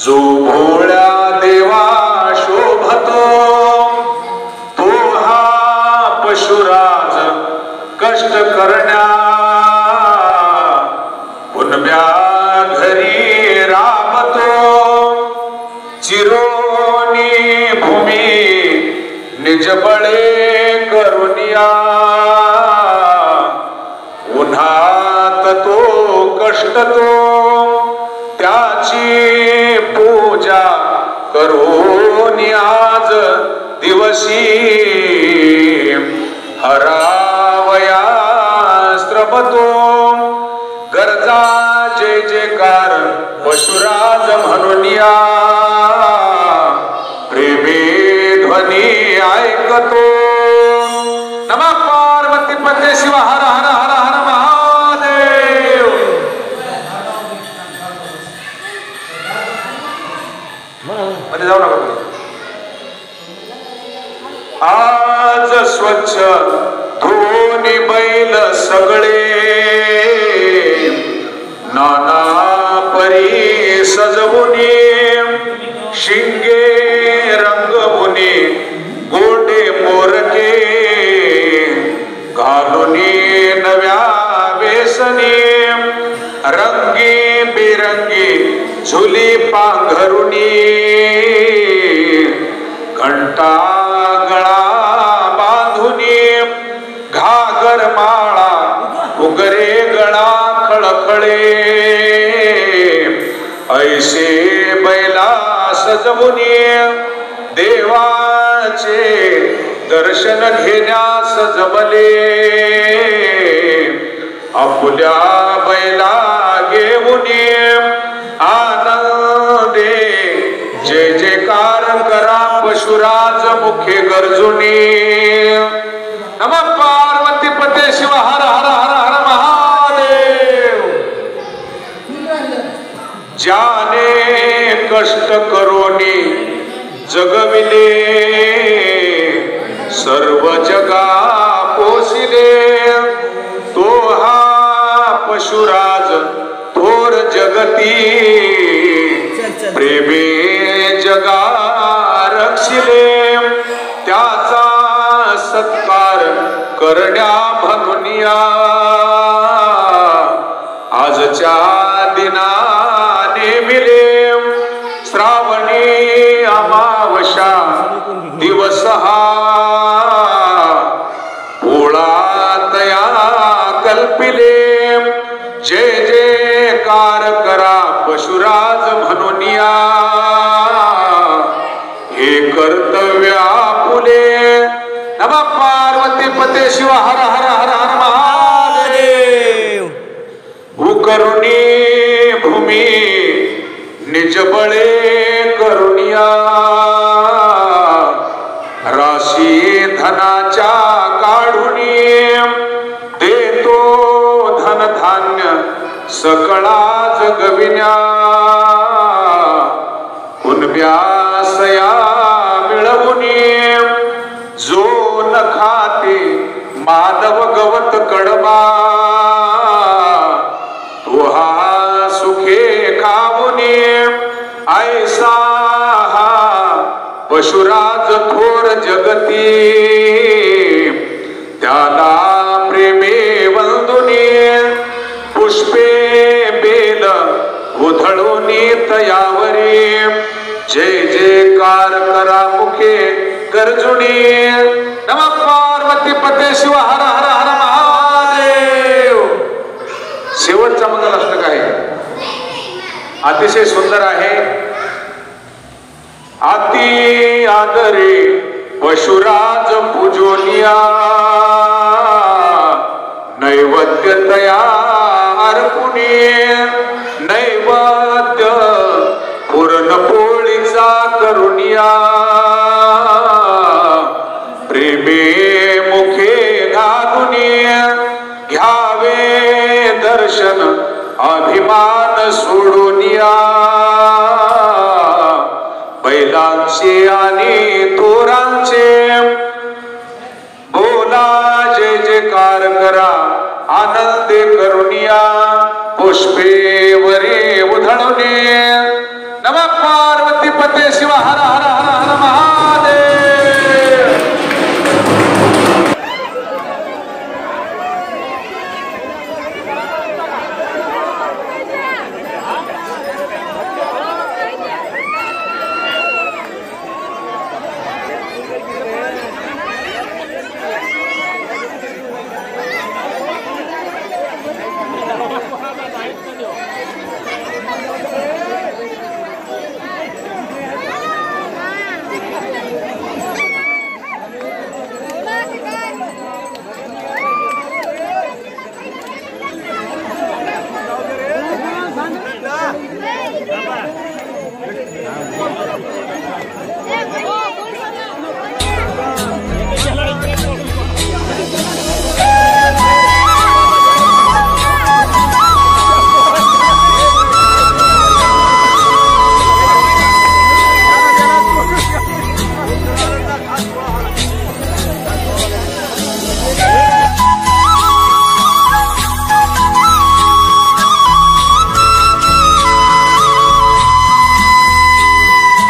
जो भोळ्या देवा शोभतो तो हा पशुराज कष्ट करण्या पुनम्या घरी राबतो चिरोनी भूमी निजबळे करुनिया उन्हात तो कष्ट तो त्याची पूजा करून आज दिवशी हरावया श्रमतो गरजा जय जयकार पशुराज म्हणून या प्रेमी ध्वनी ऐकतो नमः पार्वती पते शिव हर हर हर हर महादेव मध्ये जाऊ नका आज स्वच्छ धोनी बैल सगळे नाना परी सजवुनी शिंगे रंगवुनी गोडे मोरके घालुनी नव्या वेसनी रंगी बिरंगी झुली पांघरुनी घंटा गळा बांधुनी घागर माळा उगरे गळा खळखळे ऐसे बैला सजवुनी देवाचे दर्शन घेण्यास जमले आपुल्या बैला घेऊनी आनंदे जय जयकार करा पशुराज मुखे गरजुनी नमः पार्वती पते शिव हर हर हर हर महादेव ज्याने कष्ट करोनी जगविले सर्व जगा पोसिले तो हा पशुराज थोर जगती प्रेमे जगा रक्षिले त्याचा सत्कार करण्या म्हणूनिया आजच्या दिनाने मिले श्रावणी अमावस्या दिवस हा पोळातया कल्पिले जय जयकार करा पशुराज म्हणूनिया हे कर्तव्य आपुले नमः पार्वती पते शिव हर हर हर हर महादेव उकरुणी भूमी निजबळे करुनिया राशी धनाच्या काढुनी देतो धन धान्य सकळा जगविण्या कुणब्यासया मिळवुनी जो न खाते मानव गवत कडबा तो हा सुखे खावुनी ऐसा हा पशुराज थोर जगती त्याला प्रेमे वंदुनी पुष्पे बेल उधळुनी तयावरी जय जयकार करा मुखे गरजुनी नमः पार्वती पते शिव हर हर हर महादेव शेवटचा मंगलाष्टक आहे अतिशय सुंदर आहे अति आदरे पशुराज पूजोनिया नैवेद्य तयार कुणी नैवेद्य पुरणपोळीचा करुनिया प्रेमे मुखे घालुनी घ्यावे दर्शन अभिमान सोडूनिया बैलांचे आणि थोरांचे बोला जय जयकार करा आनंदे करुनिया पुष्पे वरे उधळणे नमः पार्वती पते शिव हर हर हर हर महादेव।